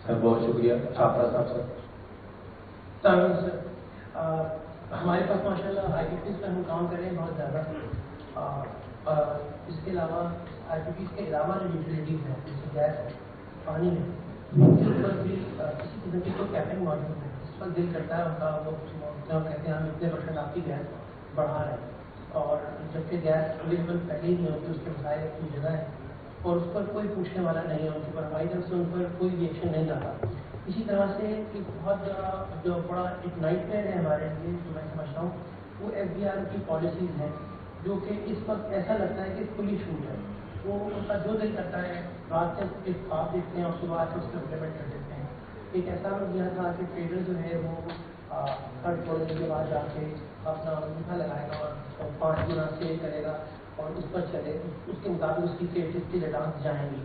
سر بہت شکریہ. چھاپرا صاحب سر ہمارے پاس ماشاء اللہ آئی پی پیز پر ہم کام کر رہے ہیں بہت زیادہ. اس کے علاوہ آئی پی پیز کے علاوہ جو یوٹیلیٹیز ہیں جیسے گیس ہے, پانی ہے, ان کے اوپر بھی کسی قسم کی کوئی کیپنگ موجود ہے. اس پر دل کرتا ہے ان کا, وہ کہتے ہیں ہم اتنے % آپ کی گیس بڑھا رہے ہیں, اور جبکہ گیس اویلیبل پہلے ہی نہیں ہوتی, اس کے مسائل کی جگہ ہے اور اس پر کوئی پوچھنے والا نہیں ہے, ان کے ہماری طرف سے ان پر کوئی بھی ایکشن نہیں آتا. اسی طرح سے ایک بہت جو بڑا ایک نائٹ میئر ہے ہمارے لیے جو میں سمجھتا ہوں, وہ ایف بی آر کی پالیسیز ہیں جو کہ اس وقت ایسا لگتا ہے کہ کھلی چھوٹ ہے. وہ ان کا جو دل کرتا ہے رات سے ایک خواب دیکھتے ہیں اور صبح سے اس کو امپلیمنٹ کر دیتے ہیں. ایک ایسا یہ تھا کہ ٹریڈر جو ہے وہ ہر چھوڑنے کے بعد جا کے اپنا انگوٹھا لگائے گا اور 5 گنا سیل کرے گا اور اس پر چلے, اس کے مطابق اس کی ٹریڈ کی ریٹرنس جائیں گی.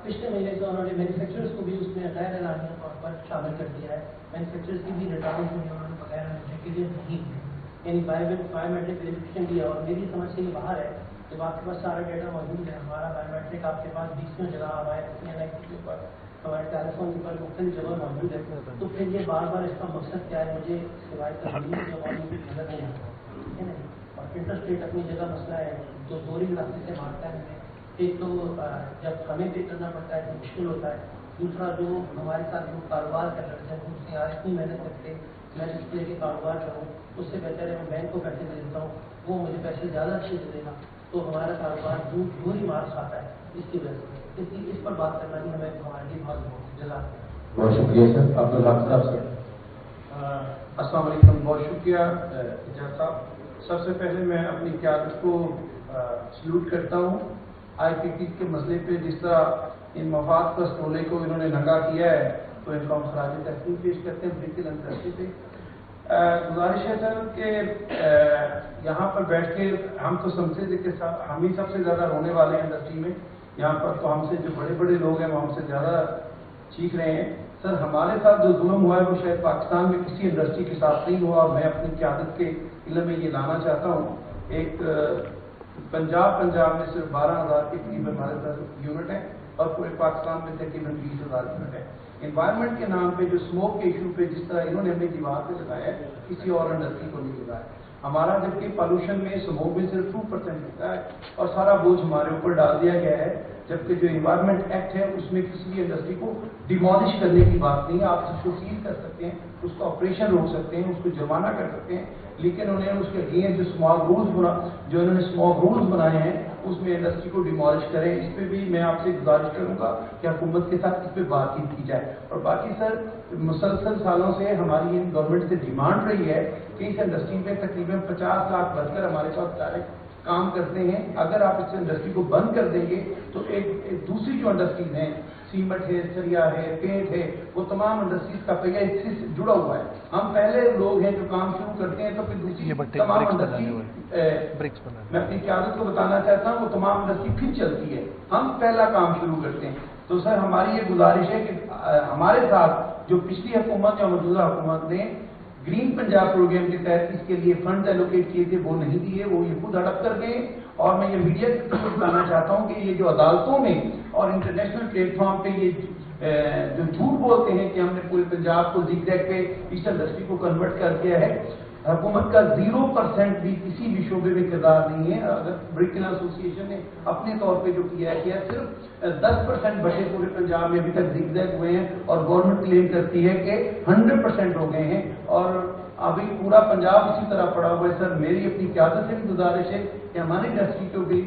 پچھلے مہینے سے انہوں نے مینوفیکچررز کو بھی اس میں غیر اعلانیہ طور پر شامل کر دیا ہے. مینوفیکچررز کی بھی ریٹرنس جو ہے انہوں نے بغیر کلیئر نہیں کی, یعنی بایو میٹرک ویریفیکیشن کیا, اور میری سمجھ سے یہ باہر ہے. جب آپ کے پاس سارا ڈیٹا موجود ہے, ہمارا بایو میٹرک آپ کے پاس 20 جگہ ہمارے کے اوپر, ہمارے ٹیلیفون کے اوپر مختلف جگہ موجود ہے, تو پھر یہ بار بار اس کا مقصد کیا ہے مجھے سوائے تبدیلی جو نظر نہیں آتا, ٹھیک ہے نا. اور انٹرسٹ ریٹ اپنی جگہ مسئلہ ہے جو دوری راستے سے مارتا ہے ہمیں. ایک تو جب ہمیں پے کرنا پڑتا ہے تو مشکل ہوتا ہے, دوسرا جو ہمارے ساتھ جو کاروبار کر رہے ہیں ان سے یار اتنی محنت کرتے میں جس طرح کے کاروبار کروں اس سے بہتر ہے میں بینک کو پیسے دے دیتا ہوں, وہ مجھے پیسے زیادہ اچھے دے دے گا, تو ہمارا کاروبار دوری مار کھاتا ہے. اس کی وجہ سے اس پر بات کرنا بھی ہمیں ہمارے لیے بہت جزاک. بہت شکریہ سر. عبدالحق صاحب سر. السلام علیکم. بہت شکریہ اجاز صاحب. سب سے پہلے میں اپنی قیادت کو سلوٹ کرتا ہوں. آئی پی پی کے مسئلے پہ جس طرح ان مفاد پرست ٹولے کو انہوں نے ننگا کیا ہے تو ان کو ہم خراج تحسین پیش کرتے ہیں. بالکل انترستی پہ گزارش ہے سر کہ یہاں پر بیٹھ کے ہم تو سمجھتے تھے کہ ہم ہی سب سے زیادہ رونے والے ہیں انڈسٹری میں. یہاں پر تو ہم سے جو بڑے بڑے لوگ ہیں وہ ہم سے زیادہ چیخ رہے ہیں. سر ہمارے ساتھ جو ظلم ہوا ہے وہ شاید پاکستان میں کسی انڈسٹری کے ساتھ نہیں ہوا, اور میں اپنی قیادت کے علم میں یہ لانا چاہتا ہوں. ایک پنجاب میں صرف 12,000 کے قریب ہمارے پاس یونٹ ہیں اور پورے پاکستان میں تقریباً 20,000 یونٹ ہیں. انوائرمنٹ کے نام پہ جو اسموک کے ایشو پہ جس طرح انہوں نے ہمیں دیوار پہ لگایا ہے کسی اور انڈسٹری کو نہیں لگایا. ہمارا جبکہ پالوشن میں اسموک میں صرف 2% ہوتا ہے اور سارا بوجھ ہمارے اوپر ڈال دیا گیا ہے, جبکہ جو انوائرمنٹ ایکٹ ہے اس میں کسی بھی انڈسٹری کو ڈیمالش کرنے کی بات نہیں ہے. آپ اس کو سیل کر سکتے ہیں, اس کو آپریشن روک سکتے ہیں, اس کو جرمانہ کر سکتے ہیں, لیکن انہیں اس کے اگینسٹ جو انہوں نے اسمال رولز بنائے ہیں اس میں انڈسٹری کو ڈیمالش کریں. اس پہ بھی میں آپ سے گزارش کروں گا کہ حکومت کے ساتھ اس پہ بات چیت کی جائے. اور باقی سر مسلسل سالوں سے ہماری گورنمنٹ سے ڈیمانڈ رہی ہے کہ اس انڈسٹری میں تقریباً 50 لاکھ ورکر ہمارے پاس ڈائریکٹ کام کرتے ہیں. اگر آپ اس انڈسٹری کو بند کر دیں گے تو ایک دوسری جو انڈسٹریز ہیں, سیمنٹ ہے, سریا ہے, پینٹ ہے, وہ تمام انڈسٹریز کا پہیا اس سے جڑا ہوا ہے. ہم پہلے لوگ ہیں جو کام شروع کرتے ہیں تو پھر دوسری تمام انڈسٹری میں اپنی قیادت کو بتانا چاہتا ہوں وہ تمام انڈسٹری پھر چلتی ہے, ہم پہلا کام شروع کرتے ہیں. تو سر ہماری یہ گزارش ہے کہ ہمارے ساتھ جو پچھلی حکومت یا موجودہ حکومت نے گرین پنجاب پروگرام کے تحت اس کے لیے فنڈ ایلوکیٹ کیے تھے وہ نہیں دیے, وہ یہ خود ہڑپ کر گئے. اور میں یہ میڈیا کو بتانا چاہتا ہوں کہ یہ جو عدالتوں میں اور انٹرنیشنل پلیٹ فارم پہ یہ جو جھوٹ بولتے ہیں کہ ہم نے پورے پنجاب کو زگ زیگ پہ اس انڈسٹری کو کنورٹ کر دیا ہے, حکومت کا 0% بھی کسی بھی شعبے میں کردار نہیں ہے. اگر بریکن ایسوسی ایشن نے اپنے طور پہ جو کیا ہے صرف 10% بچے پورے پنجاب میں ابھی تک زگ زیگ ہوئے ہیں, اور گورنمنٹ کلیم کرتی ہے کہ 100% ہو گئے ہیں اور ابھی پورا پنجاب اسی طرح پڑا ہوا ہے. سر میری اپنی قیادت سے بھی گزارش ہے کہ ہماری انڈسٹری کو بھی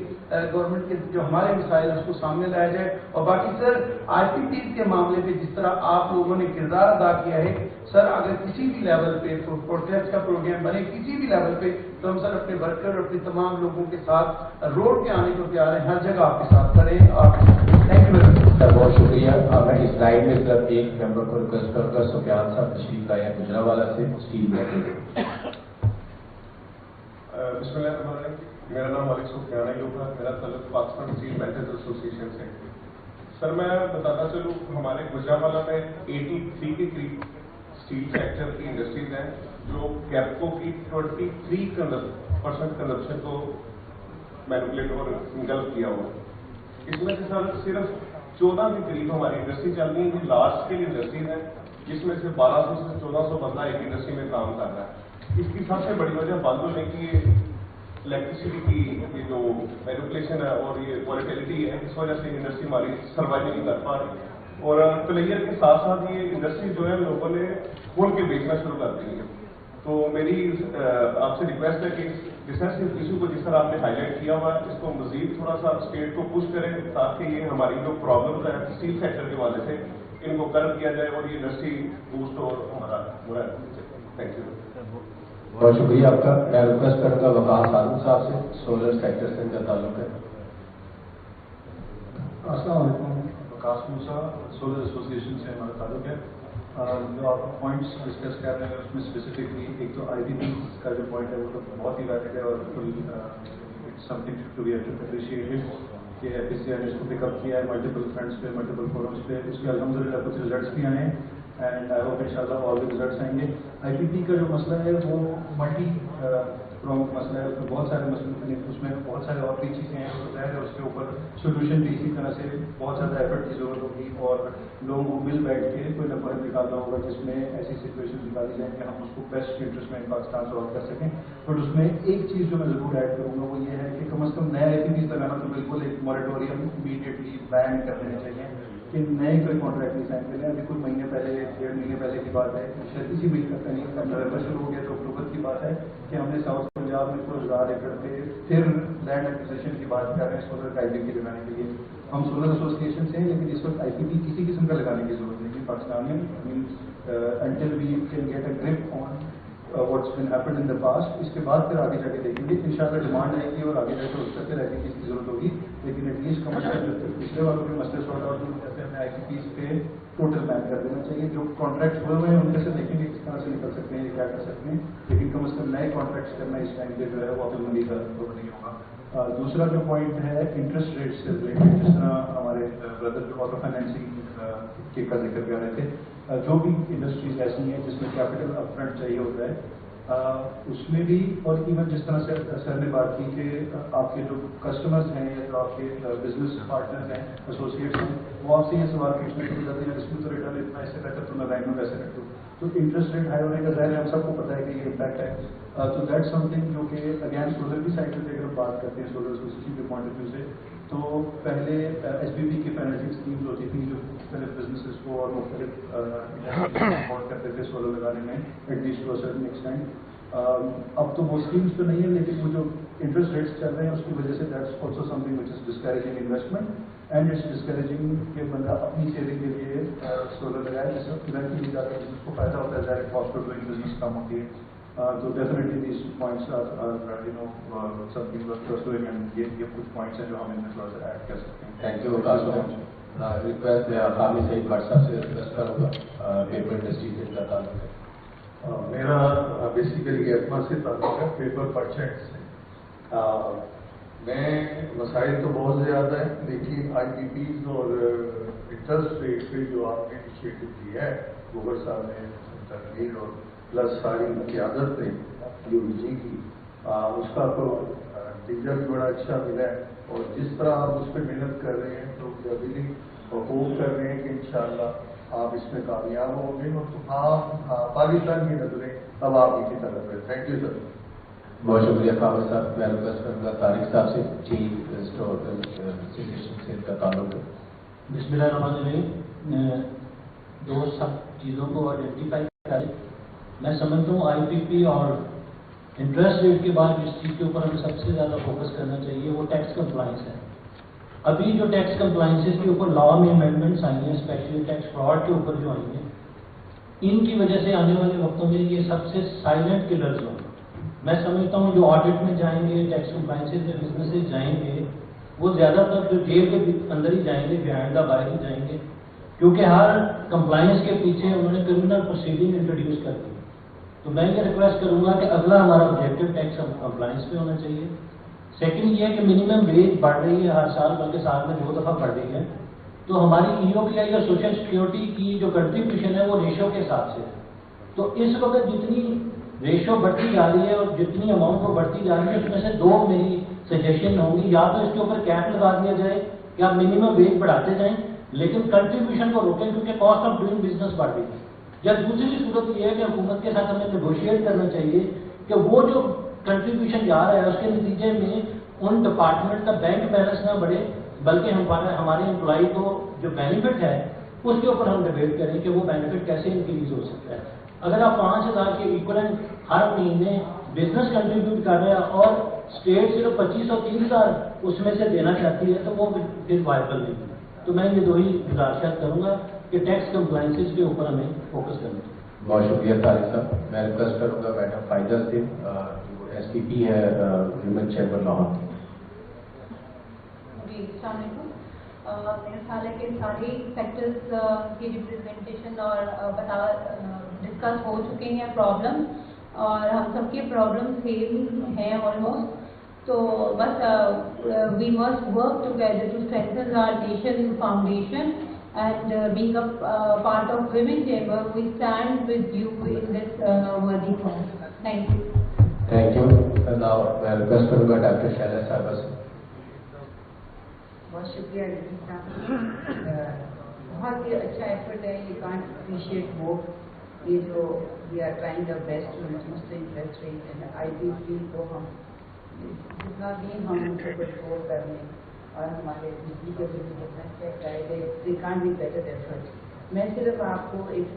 گورنمنٹ کے جو ہمارے مسائل اس کو سامنے لایا جائے. اور باقی سر آئی پی ٹیز کے معاملے پہ جس طرح آپ لوگوں نے کردار ادا کیا ہے سر, اگر کسی بھی لیول پہ پروٹیسٹ کا پروگرام بنے کسی بھی لیول پہ تو ہم سر اپنے ورکر اور اپنے تمام لوگوں کے ساتھ روڈ پہ آنے کو تیار ہیں, ہر جگہ آپ کے ساتھ کھڑے ہیں. آپ تھینک یو سر. بہت شکریہ. میں اس لائن میں سر ایک ممبر کو ریکویسٹ کروں گا, سفیان صاحب تشریف لائے ہیں گجرانوالہ سے. بسم اللہ الرحمن الرحیم. میرا نام مالک سفیان ہے, میرا تعلق پاکستان اسٹیل میٹرز ایسوسی ایشن سے. سر میں بتاتا چلوں ہمارے گجرانوالہ میں 83 کے قریب اسٹیل سیکٹر کی انڈسٹریز ہیں جو کیپکو کی 23% کنزمپشن کو مینوپولیٹ اور انگلف کیا ہوا. اس میں سے سر صرف 14 के करीब हमारी इंडस्ट्री चल रही है, ये लार्ज स्केल इंडस्ट्रीज है, जिसमें से 1200 से 1400 बंदा एक इंडस्ट्री में काम कर रहा है। इसकी सबसे बड़ी वजह बंद होने की इलेक्ट्रिसिटी की ये जो रेगुलेशन है और ये वॉलेटिलिटी है, इस वजह से इंडस्ट्री हमारी सर्वाइव नहीं कर पा रही। और प्लेयर के साथ साथ ये इंडस्ट्री जो है लोगों ने खोल के बेचना शुरू कर दी है। तो मेरी आपसे रिक्वेस्ट है कि रिसर्च इशू को जिस तरह आपने हाईलाइट किया हुआ है, इसको मजीद थोड़ा सा स्टेट को पुश करें, ताकि ये हमारी जो प्रॉब्लम है स्टील सेक्टर के वाले से इनको कर्व किया जाए और ये इंडस्ट्री बूस्ट और हमारा पूरा। Thank you. बहुत शुक्रिया आपका। मैं रिक्वेस्ट करूंगा वकास आलम साहब से, सोलर सेक्टर से इनका ताल्लुक है। अस्सलाम वालेकुम, वकास मूसा, सोलर एसोसिएशन से हमारा ताल्लुक है। जो आप पॉइंट्स डिस्कस कर रहे हैं उसमें स्पेसिफिकली एक तो IPP का जो पॉइंट है वो तो बहुत ही वैलिड है और it's something to be appreciated कि FPCI ने इसको पिकअप किया है मल्टीपल फ्रंट्स पे, मल्टीपल फोरम्स पे। इसके अल्हम्दुलिल्लाह कुछ रिजल्ट्स भी आए हैं एंड आई होप इंशाल्लाह और भी रिजल्ट्स आएंगे। IPP का जो मसला है वो मल्टी प्रॉन्ग मसला है, उसमें बहुत सारे मसले, उसमें बहुत सारे और भी चीज़ें हैं, तो ज़ाहिर है उसके ऊपर सोल्यूशन भी इसी तरह से बहुत ज़्यादा एफर्ट की ज़रूरत होगी और लोगों को मिल बैठ के कोई ना कोई निकालना होगा जिसमें ऐसी सिचुएशन निकाली जाए कि हम उसको बेस्ट इंटरेस्ट में पाकिस्तान सॉल्व कर सकें। बट उसमें एक चीज़ जो मैं ज़रूर ऐड करूँगा वो ये है कि कम अज़ कम नया IPP लगाना तो बिल्कुल एक मॉरेटोरियम इमीडिएटली बैन कर देना चाहिए कि नए कोई कॉन्ट्रैक्ट नहीं साइन करें। अभी कुछ महीने पहले, 1.5 महीने पहले की बात है, शायद इसी महीने का नहीं, नवंबर शुरू हो गया तो अक्टूबर की बात है कि हमने साउथ पंजाब में कुछ 1000 एकड़ पे फिर लैंड एक्विजिशन की बात कर रहे हैं सोलर का IPP लगाने के लिए। हम सोलर एसोसिएशन से हैं, लेकिन इस वक्त IPP किसी किस्म का लगाने की जरूरत नहीं है पाकिस्तान में, means until we can get a grip on what's been happened in the past. इसके बाद फिर आगे जाके देखेंगे, इंशाल्लाह डिमांड आएगी और आगे जाकर उस पर फिर IPP की जरूरत होगी। लेकिन एटलीस्ट कमर्शियल जो पिछले वालों के मसले सॉर्ट आउट नहीं करते, हमें IPP पे टोटल बैन कर देना चाहिए। जो कॉन्ट्रैक्ट हुए हुए हैं उनके से देखेंगे किस तरह से निकल सकते हैं, ये क्या कर सकते हैं, लेकिन कम अज़ कम नए कॉन्ट्रैक्ट्स करना इस टाइम पे जो है वो अक्लमंदी का नहीं होगा। दूसरा जो पॉइंट है इंटरेस्ट रेट से रिलेटेड, जिस तरह हमारे ब्रदर जो ऑटो फाइनेंसिंग के का जिक्र कर रहे थे, जो भी इंडस्ट्रीज ऐसी हैं जिसमें कैपिटल अपफ्रंट चाहिए होता है, उसमें भी, और इवन जिस तरह से सर ने बात की कि आपके जो कस्टमर्स हैं या जो आपके बिजनेस पार्टनर्स हैं, एसोसिएट्स हैं, वो आपसे ये सवाल पूछने शुरू करते हैं इसमें तो रिटर्न इतना इससे बेहतर तो मैं बैंक में पैसे रख दूँ। तो इंटरेस्ट रेट हाई होने का ज़ाहिर है हम सबको पता है कि ये इम्पैक्ट है। तो दैट समथिंग जो कि अगेन सोलर की साइड से अगर हम बात करते हैं सोलर एसोसिएशन के पॉइंट ऑफ व्यू से, तो पहले SPP की फाइनेंसिंग स्कीम्स होती थी जो मुख्तलिफ बिजनेसेस को और मुख्तलिफ सपोर्ट करते थे सोलर लगाने में, at least to a certain extent. अब तो वो स्कीम्स तो नहीं है, लेकिन वो जो इंटरेस्ट रेट्स चल रहे हैं उसकी वजह से that's also something which is discouraging investment and it's discouraging कि बंदा अपनी सेविंग के लिए सोलर लगाए, जिससे इवेंचुअली जाकर जिसको फायदा होता है, direct cost of doing business कम होती है। तो definitely these points are something worth pursuing and ये कुछ पॉइंट्स हैं जो हम इनमें थोड़ा सा ऐड कर सकते हैं। थैंक यू वकास साहब। रिक्वेस्ट है आकामी सईद भट्ट साहब से रिक्वेस्ट करूँगा, पेपर इंडस्ट्री से इनका ताल्लुक है। मेरा बेसिकली एफमा से ताल्लुक है, पेपर परचेंट से। मैं मसाइल तो बहुत ज़्यादा है, लेकिन IPPs और इंटरेस्ट रेट पे जो आपने इनिशिएटिव लिया है, गोबर साहब ने, तनवीर और प्लस सारी क़यादत ने जो विजय की, उसका तो नतीजा भी बड़ा अच्छा मिला है। और जिस तरह आप उस पर मेहनत कर रहे हैं तो अभी होप कर रहे हैं कि इंशाअल्लाह आप इसमें कामयाब होंगे और तमाम पाकिस्तान की नजरें अब आप ही की तरफ है। Thank you sir. बहुत शुक्रिया फारूक साहब। मैं रिक्वेस्ट करूँगा तारिक साहब से, चीफ स्टोर एसोसिएशन से इनका ताल्लुक है। बिस्मिल्लाहिर्रहमानिर्रहीम। दो सब चीज़ों को आइडेंटिफाई करें। मैं समझता हूँ IPP और इंटरेस्ट रेट के बाद जिस चीज़ के ऊपर हमें सबसे ज़्यादा फोकस करना चाहिए वो टैक्स कंप्लाइंस है। अभी जो टैक्स कंप्लाइंसेस के ऊपर लॉ में अमेंडमेंट्स आई हैं, स्पेशली टैक्स फ्रॉड के ऊपर जो आई हैं, इनकी वजह से आने वाले वक्तों में ये सबसे साइलेंट किलर्स होंगे। मैं समझता हूँ जो ऑडिट में जाएंगे, टैक्स कंप्लाइंसेस में बिजनेसेस जाएंगे, वो ज़्यादातर जो जेल के अंदर ही जाएंगे, बिहाइंड द बार ही जाएंगे, क्योंकि हर कंप्लाइंस के पीछे उन्होंने क्रिमिनल प्रोसीडिंग इंट्रोड्यूस कर दी। तो मैं ये रिक्वेस्ट करूंगा कि अगला हमारा ऑब्जेक्टिव टैक्स कंप्लाइंस पे होना चाहिए। सेकंड ये है कि मिनिमम वेज बढ़ रही है हर साल, बल्कि साल में 2 दफ़ा बढ़ रही है। तो हमारी EOPI और सोशल सिक्योरिटी की जो कंट्रीब्यूशन है वो रेशो के हिसाब से है। तो इस वक्त जितनी रेशो बढ़ती जा रही है और जितनी अमाउंट वो बढ़ती जा रही है, उसमें से 2 मेरी सजेशन होंगी। या तो इसके ऊपर कैप लगा दिया जाए कि आप मिनिमम वेज बढ़ाते जाएं, लेकिन कंट्रीब्यूशन को रोकें क्योंकि कॉस्ट ऑफ डूइंग बिजनेस बढ़ रही है। या दूसरी सूरत ये है कि हुकूमत के साथ हमें नेगोशिएट करना चाहिए कि वो जो कंट्रीब्यूशन जा रहा है उसके नतीजे में उन डिपार्टमेंट का बैंक बैलेंस ना बढ़े, बल्कि हमारे एम्प्लॉई को जो बेनिफिट है उसके ऊपर हम डिबेट करें कि वो बेनिफिट कैसे इंक्रीज हो सकता है। अगर आप 5,000 के इक्वलेंट हर महीने बिजनेस कंट्रीब्यूट कर रहे हैं और स्टेट सिर्फ 25 और 30,000 उसमें से देना चाहती है तो वो फिर वायबल नहीं है। तो मैं ये दो ही गुजारिशात करूँगा कि टैक्स कंप्लाइंसेस के ऊपर हमें फोकस करना चाहिए। बहुत शुक्रिया तारिक साहब। मैं रिक्वेस्ट करूँगा मैडम फाइजा से, जो SPP है ह्यूमन चैम्बर लाहौर। जी, अस्सलाम वालेकुम। मेरा ख्याल है कि सारे सेक्टर्स की रिप्रेजेंटेशन और डिस्कस हो चुके हैं प्रॉब्लम, और हम सबके प्रॉब्लम सेम हैं ऑलमोस्ट। तो बस we must work together to strengthen our nation foundation and being a part of Women Chamber, we stand with you in this worthy cause. Thank you. Thank you. And now मैं request करूँगा doctor Shaila साहब से। बहुत शुक्रिया रफीक साहब, बहुत ही अच्छा effort है, यू कांट अप्रिशिएट मोर। ये जो we are trying the best to reduce the interest rate and IPP को हम जितना भी हम उनको कंट्रोल करने और हमारे बिजली के बिल जितना चेक करेंगे, they can't be better effort. मैं सिर्फ आपको एक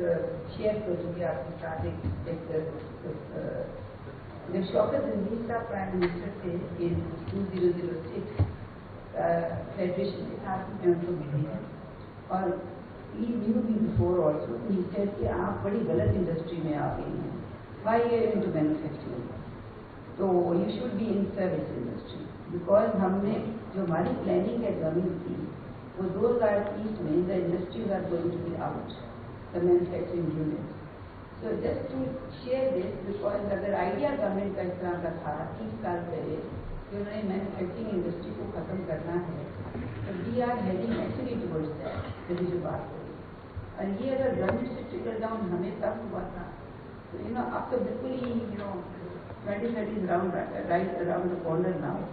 शेयर करूँगी आपके साथ जब शौकत जंजीर साहब प्राइम मिनिस्टर थे इन 2006 फेडरेशन के साथ मैं उनको मिली है, और he knew be before also he said कि आप बड़ी गलत इंडस्ट्री में आ गई हैं, वाई ये इनटू मैन्युफैक्चरिंग, तो you should be in service industry. Because हमने जो हमारी प्लानिंग है गवर्नमेंट की, वो 2030 में the industries are going to be out, the manufacturing units. So just to share this, because अगर आइडिया गवर्नमेंट का इस तरह का था 30 साल पहले कि उन्होंने मैन्युफैक्चरिंग इंडस्ट्री को ख़त्म करना है, तो we are heading actually towards that, मेरी जो बात हुई। और ये अगर गवर्नमेंट से ट्रिकल डाउन हमें तब हुआ था, तो अब तो बिल्कुल ही 2030 right around the corner now.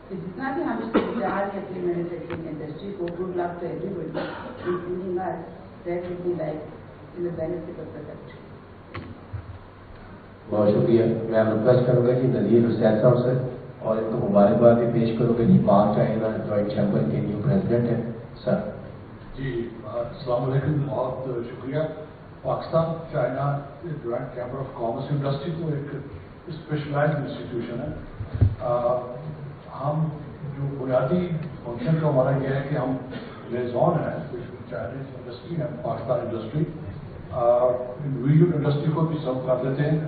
तो जितना भी हम इसको जा रहे हैं अपनी मैन्युफैक्चरिंग इंडस्ट्री को, good luck to everybody including us, that will be like in the benefit of the country. बहुत शुक्रिया। मैं रिक्वेस्ट करूँगा कि नज़ीर हुसैन साहब से, और इनको मुबारकबाद भी पेश करूँगा कि पाक चाइना जॉइंट चैम्बर के न्यू प्रेसिडेंट हैं सर। जी, अस्सलाम वालेकुम, बहुत शुक्रिया। Pakistan China joint chamber of commerce industry तो एक स्पेशलाइज्ड इंस्टीट्यूशन है। हम जो बुनियादी फंक्शन का हमारा यह है कि हम लेजॉन है चाइनीज इंडस्ट्री है, पाकिस्तान इंडस्ट्री, इंडिविजुअल इंडस्ट्री को भी सर्व कर देते हैं,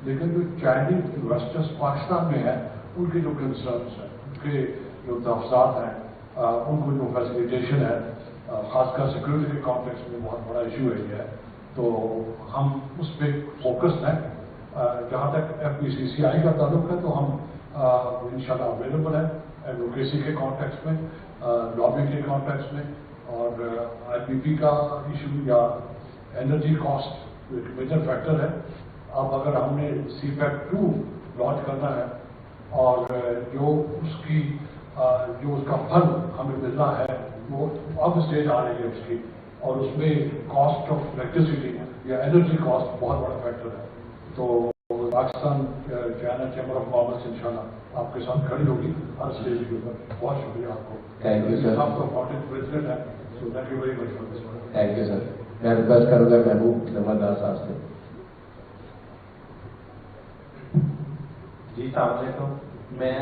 लेकिन जो चाइनीज इन्वेस्टर्स पाकिस्तान में हैं उनके जो कंसर्न्स हैं, उनके जो तहफ़्ज़ात हैं, उनको जो फैसिलिटेशन है, खासकर सिक्योरिटी के कॉन्टेक्स्ट में बहुत बड़ा इशू है ये, तो हम उस पर फोकस्ड हैं। जहाँ तक FPCCI का ताल्लुक है तो हम इंशाल्लाह अवेलेबल है एडवोकेसी के कॉन्टेक्स्ट में, लॉबी के कॉन्टेक्स्ट में, और IPP का इशू या एनर्जी कॉस्ट एक मेजर फैक्टर है। अब अगर हमने CPEC 2 लॉन्च करना है और जो उसका फल हमें मिलना है वो अब स्टेज आ रही है उसकी, और उसमें कॉस्ट ऑफ इलेक्ट्रिसिटी या एनर्जी कॉस्ट बहुत बड़ा फैक्टर है। तो Pakistan China chamber of commerce इंशाल्लाह आपके साथ खड़ी होगी हर स्टेज के ऊपर। बहुत शुक्रिया आपको। Thank you sir. आपका अपॉइंटेड प्रेसिडेंट है, so thank you very much for this. Thank you sir. मैं रिक्वेस्ट करूँगा महबूब जमादार साहब से। जी, अस्सलाम वालेकुम। मैं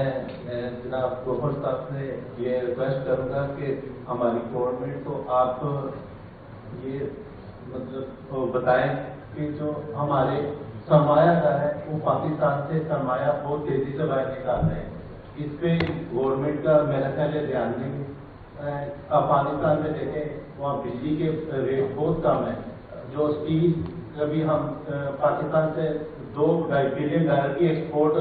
जनाब गौहर साहब से ये रिक्वेस्ट करूँगा कि हमारी गवर्नमेंट को आप ये मतलब बताएं कि जो हमारे सरमायादार है वो पाकिस्तान से सरमाया बहुत तेजी से बाहर निकाल रहे हैं। इस पर गवर्नमेंट का मेरा ख्याल है ध्यान नहीं। अफगानिस्तान में देखें वहाँ बिजली के रेट बहुत कम है। जो स्टील अभी हम पाकिस्तान से $2-2.5 बिलियन की एक्सपोर्ट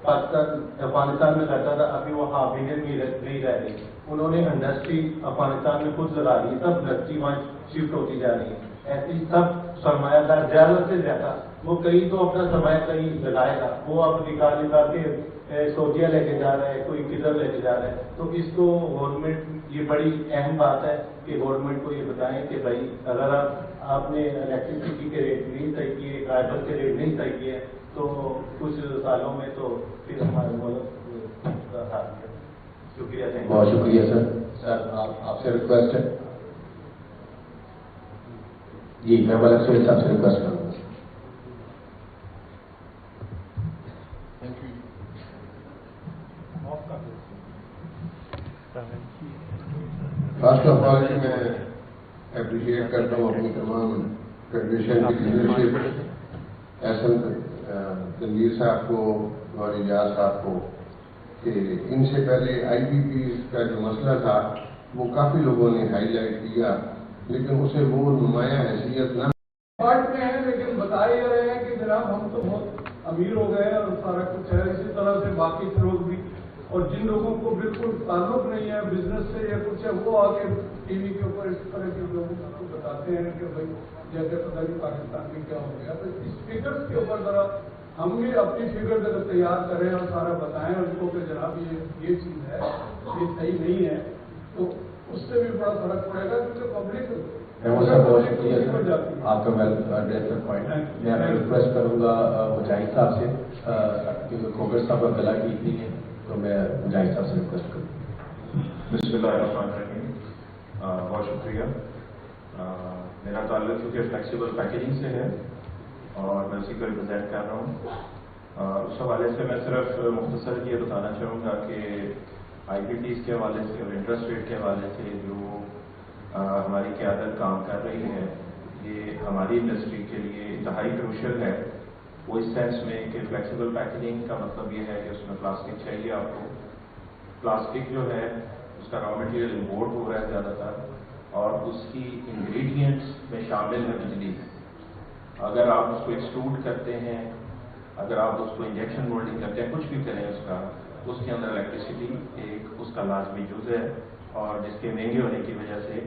افغانستان میں کرتا تھا، ابھی وہ حافظ نہیں رہ گئی. انہوں نے انڈسٹری افغانستان میں خود لگا دی، سب انڈسٹری وہاں شفٹ ہوتی جا رہی ہے. ایسی سب سرمایہ دار زیادہ سے زیادہ وہ کہیں تو اپنا سرمایہ کہیں لگائے گا، وہ اب نکال کے سعودیہ لے کے جا رہا ہے، کوئی کدھر لے کے جا رہا ہے. تو اس کو گورنمنٹ، یہ بڑی اہم بات ہے کہ گورنمنٹ کو یہ بتائیں کہ بھائی اگر آپ نے الیکٹریسٹی کے ریٹ نہیں صحیح کیے، فائبر کے ریٹ نہیں صحیح کیے تو کچھ سالوں میں تو پھر ہمارے ملک شکریہ. بہت شکریہ سر. سر آپ سے ریکویسٹ ہے جی، میں ملک سہیل صاحب سے ریکویسٹ کروں گا. فرسٹ آف آل میں اپریشیٹ کرتا ہوں اپنی تمام فیڈریشن کی لیڈرشپ، احسن تنویر صاحب کو اور اجاز صاحب کو، کہ ان سے پہلے آئی پی پی کا جو مسئلہ تھا وہ کافی لوگوں نے ہائی لائٹ کیا، لیکن اسے وہ نمایاں حیثیت نہ پارٹ میں ہے. لیکن بتا یہ رہے ہیں کہ جناب ہم تو بہت امیر ہو گئے اور سارا کچھ ہے. اسی طرح سے باقی لوگ بھی، اور جن لوگوں کو بالکل تعلق نہیں ہے بزنس سے یا کچھ ہے، وہ آ کے ٹی وی کے اوپر اس طرح کے لوگوں کو بتاتے ہیں کہ بھائی جیسے پتہ نہیں پاکستان میں کیا ہو گیا. تو اس فگرس کے اوپر ذرا ہم بھی اپنی فگر اگر تیار کریں اور سارا بتائیں ان کو کہ جناب یہ چیز ہے، یہ صحیح نہیں ہے، تو اس سے بھی بڑا فرق پڑے گا. کیونکہ پبلک بہت شکریہ سر آپ کا ویل ایڈریس پوائنٹ. میں آپ کو ریکویسٹ کروں گا مجاہد صاحب سے، کیونکہ کھوگر صاحب کا گلا ٹھیک نہیں ہے، تو میں مجاہد صاحب سے ریکویسٹ کروں. بسم اللہ الرحمن الرحیم. بہت شکریہ. میرا تعلق کیونکہ فلیکسیبل پیکیجنگ سے ہے اور میں اسی کو ریپرزینٹ کر رہا ہوں. اس حوالے سے میں صرف مختصر یہ بتانا چاہوں گا کہ آئی پی ٹیز کے حوالے سے اور انٹرسٹ ریٹ کے حوالے سے جو ہماری قیادت کام کر رہی ہے، یہ ہماری انڈسٹری کے لیے انتہائی کروشل ہے. وہ اس سینس میں کہ فلیکسیبل پیکیجنگ کا مطلب یہ ہے کہ اس میں پلاسٹک چاہیے آپ کو. پلاسٹک جو ہے اس کا را مٹیریل امپورٹ ہو رہا ہے زیادہ تر، اور اس کی انگریڈینٹس میں شامل ہے بجلی. اگر آپ اس کو ایکسٹروڈ کرتے ہیں، اگر آپ اس کو انجیکشن مولڈنگ کرتے ہیں، کچھ بھی کریں اس کے اندر الیکٹریسٹی ایک اس کا لازمی جز ہے. اور جس کے مہنگے ہونے کی وجہ سے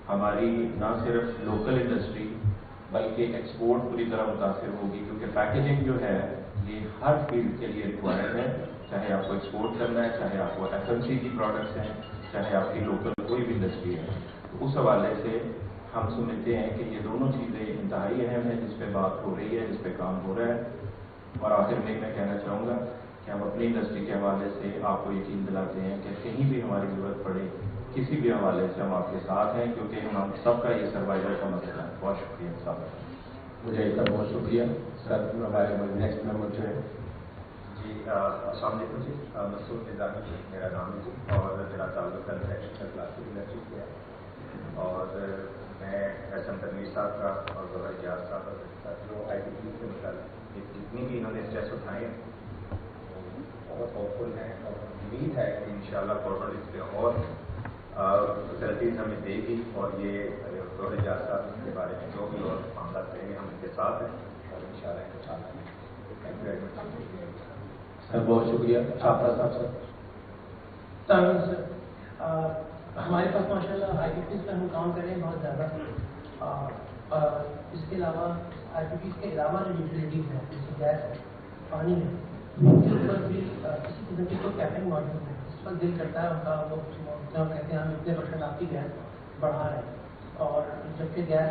ہماری نہ صرف لوکل انڈسٹری بلکہ ایکسپورٹ پوری طرح متاثر ہوگی، کیونکہ پیکیجنگ جو ہے یہ ہر فیلڈ کے لیے ریکوائرڈ ہے. چاہے آپ کو ایکسپورٹ کرنا ہے، چاہے آپ کو ایف ایم سی کی پروڈکٹس ہیں، چاہے آپ کی لوکل کوئی بھی انڈسٹری ہے. اس حوالے سے ہم سمجھتے ہیں کہ یہ دونوں چیزیں انتہائی اہم ہیں جس پہ بات ہو رہی ہے، جس پہ کام ہو رہا ہے. اور آخر میں کہنا چاہوں گا کہ ہم اپنی انڈسٹری کے حوالے سے آپ کو یقین دلاتے ہیں کہ کہیں بھی ہماری ضرورت پڑے، کسی بھی حوالے سے ہم آپ کے ساتھ ہیں، کیونکہ ہم سب کا یہ سروائیول کا مسئلہ ہے. بہت شکریہ صاحب. مجھے اس کا بہت شکریہ سر. ہمارے نیکسٹ ممبر جو ہے جی السلام علیکم. جی مسعود نظامی میرا نام ہے جی، اور میرا تعلق انٹرنیشنل پلاسٹک انڈسٹری سے ہے. اور میں ایس ایم تنویر صاحب کا اور گوہر اجاز صاحب کا جو آئی ٹی پی سے متعلق جتنی بھی انہوں نے اسٹریس اٹھائے ہیں بہت ہوپ فل ہیں، اور امید ہے کہ انشاءاللہ گورنمنٹ اس پہ اور فیسلٹیز ہمیں دے گی. اور یہ گوہر اجاز صاحب کے بارے میں جو بھی اور معاملات کریں گے ہم ان کے ساتھ ہیں اور انشاءاللہ ان شاء اللہ. تھینک یو ویری مچ سر. بہت شکریہ. چھاپڑا صاحب سر. سر ہمارے پاس ماشاء اللہ آئی پی پیز پہ ہم کام کر رہے ہیں بہت زیادہ. اس کے علاوہ آئی پی پیز کے علاوہ جو یوٹیلیٹیز ہیں جیسے گیس ہے، پانی ہے، ان کے اوپر بھی کسی قسم کی کوئی کیپنگ موجود ہے. اس پر دل کرتا ہے ان کا، وہ کہتے ہیں ہم اتنے % آپ کی گیس بڑھا رہے ہیں، اور جبکہ گیس